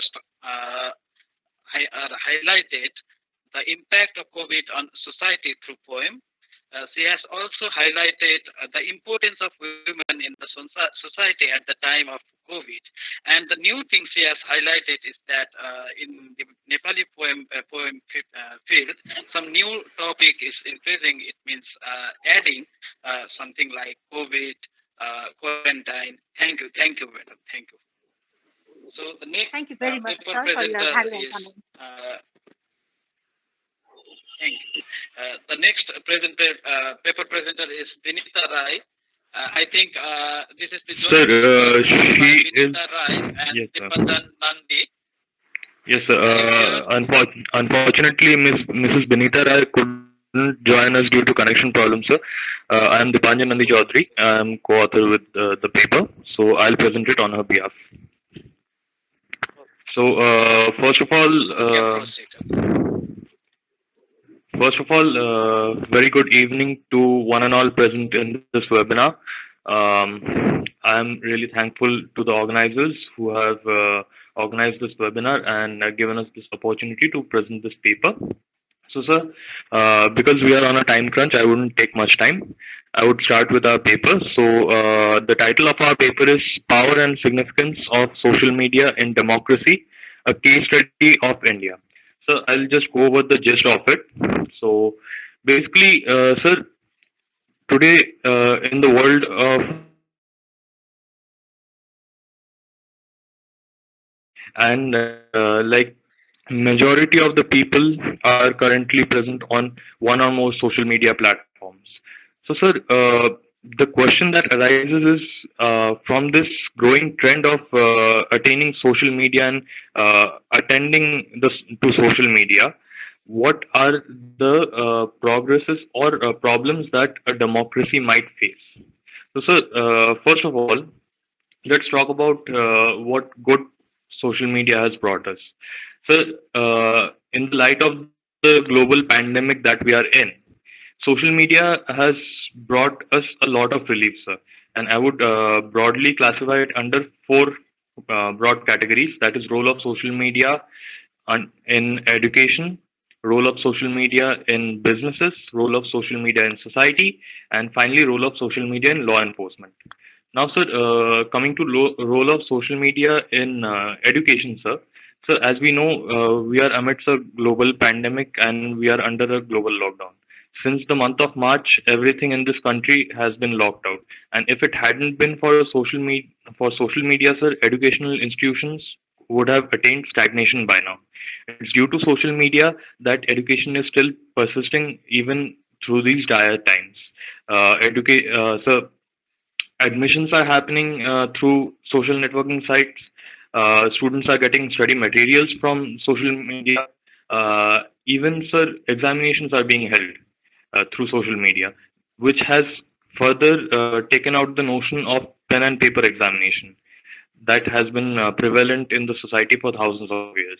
just highlighted the impact of COVID on society through poem. She has also highlighted the importance of women in the society at the time of COVID. And the new thing she has highlighted is that in the Nepali poem field, some new topic is increasing. It means adding something like COVID, quarantine. Thank you, madam. Thank you. So the next Thank you very much, paper sir, for your presenter valuable is. comment. Thank you. The next paper presenter is Vinita Rai. I think this is the Sir, joint she by is. Vinita Rai and Yes, sir. Dipanjan Nandi. Yes, sir. Unfortunately, Mrs. Benita Rai couldn't join us due to connection problems, sir. I am Dipanjan Nandi Chaudhary. I am co-author with the paper, so I'll present it on her behalf. So, first of all, very good evening to one and all present in this webinar. I'm really thankful to the organizers who have organized this webinar and given us this opportunity to present this paper. So, sir, because we are on a time crunch, I wouldn't take much time. I would start with our paper. So, the title of our paper is Power and Significance of Social Media in Democracy, a case study of India. So, I'll just go over the gist of it. So, basically, sir, today in the world of and like majority of the people are currently present on one or more social media platforms. So, sir, the question that arises is from this growing trend of attaining social media and attending to social media, what are the progresses or problems that a democracy might face? So, sir, first of all, let's talk about what good social media has brought us. So, in the light of the global pandemic that we are in, social media has brought us a lot of relief, sir. And I would broadly classify it under four broad categories. That is, role of social media in education, role of social media in businesses, role of social media in society, and finally, role of social media in law enforcement. Now, sir, coming to role of social media in education, sir. So, as we know, we are amidst a global pandemic and we are under a global lockdown. Since the month of March, everything in this country has been locked out. And if it hadn't been for social media, sir, educational institutions would have attained stagnation by now. It's due to social media that education is still persisting even through these dire times. So admissions are happening through social networking sites. Students are getting study materials from social media. Even, sir, examinations are being held through social media, which has further taken out the notion of pen and paper examination that has been prevalent in the society for thousands of years.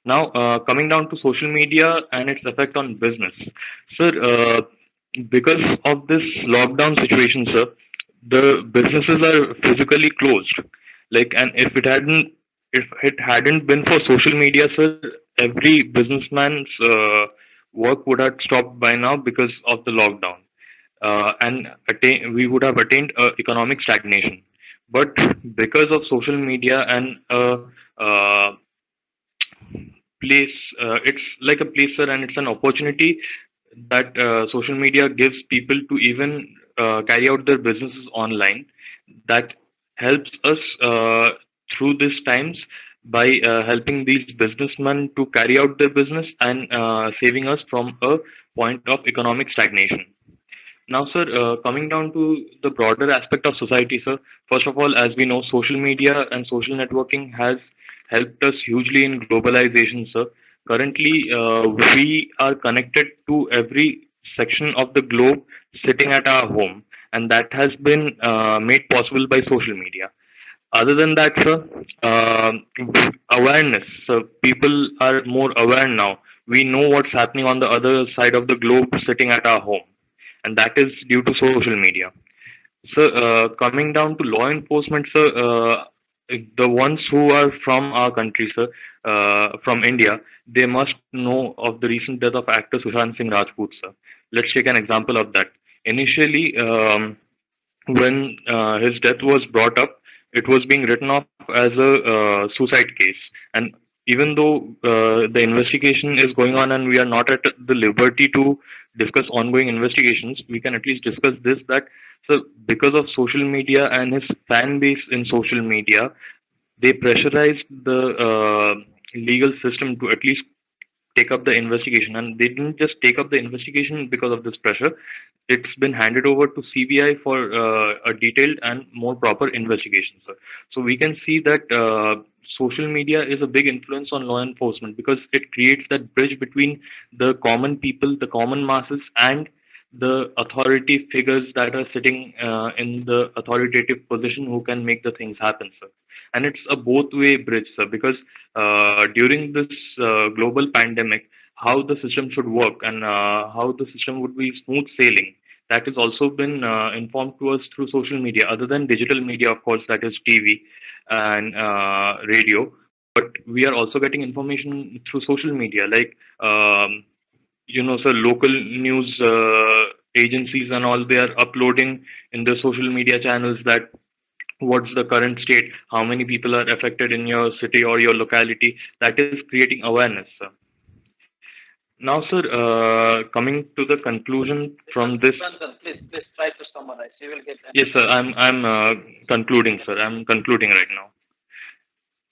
Now, coming down to social media and its effect on business, sir, because of this lockdown situation, sir, the businesses are physically closed. Like, and if it hadn't been for social media, sir, every businessman's work would have stopped by now because of the lockdown, we would have attained economic stagnation. But because of social media and uh, it's like a place, sir, and it's an opportunity that social media gives people to even carry out their businesses online. That helps us through these times by helping these businessmen to carry out their business and saving us from a point of economic stagnation. Now, sir, coming down to the broader aspect of society, sir, first of all, as we know, social media and social networking has helped us hugely in globalization, sir. Currently, we are connected to every section of the globe sitting at our home, and that has been made possible by social media. Other than that, sir, awareness. So people are more aware now. We know what's happening on the other side of the globe sitting at our home, and that is due to social media. So, coming down to law enforcement, sir, the ones who are from our country, sir, from India, they must know of the recent death of actor Sushant Singh Rajput, sir. Let's take an example of that. Initially, when his death was brought up, it was being written off as a suicide case. And even though the investigation is going on and we are not at the liberty to discuss ongoing investigations, we can at least discuss this that so because of social media and his fan base in social media, they pressurized the legal system to at least take up the investigation, and they didn't just take up the investigation because of this pressure. It's been handed over to CBI for a detailed and more proper investigation, sir. So we can see that social media is a big influence on law enforcement because it creates that bridge between the common people, the common masses, and the authority figures that are sitting in the authoritative position who can make the things happen, sir. And it's a both way bridge, sir, because during this global pandemic, how the system should work and how the system would be smooth sailing. That has also been informed to us through social media, other than digital media, of course, that is TV and radio. But we are also getting information through social media, like so local news agencies and all. They are uploading in the social media channels that what's the current state, how many people are affected in your city or your locality. That is creating awareness, sir. Now, sir, coming to the conclusion from this. Please try to summarize. You will get. Yes, sir. I'm concluding, sir. I'm concluding right now.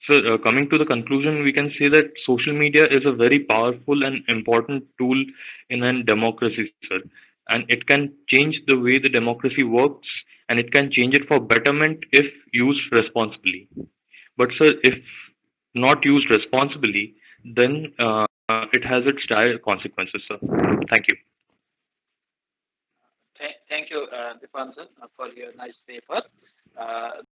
So, coming to the conclusion, we can say that social media is a very powerful and important tool in a democracy, sir. And it can change the way the democracy works, and it can change it for betterment if used responsibly. But, sir, if not used responsibly, then it has its dire consequences, sir. Thank you. Thank you, Dipansar, for your nice paper.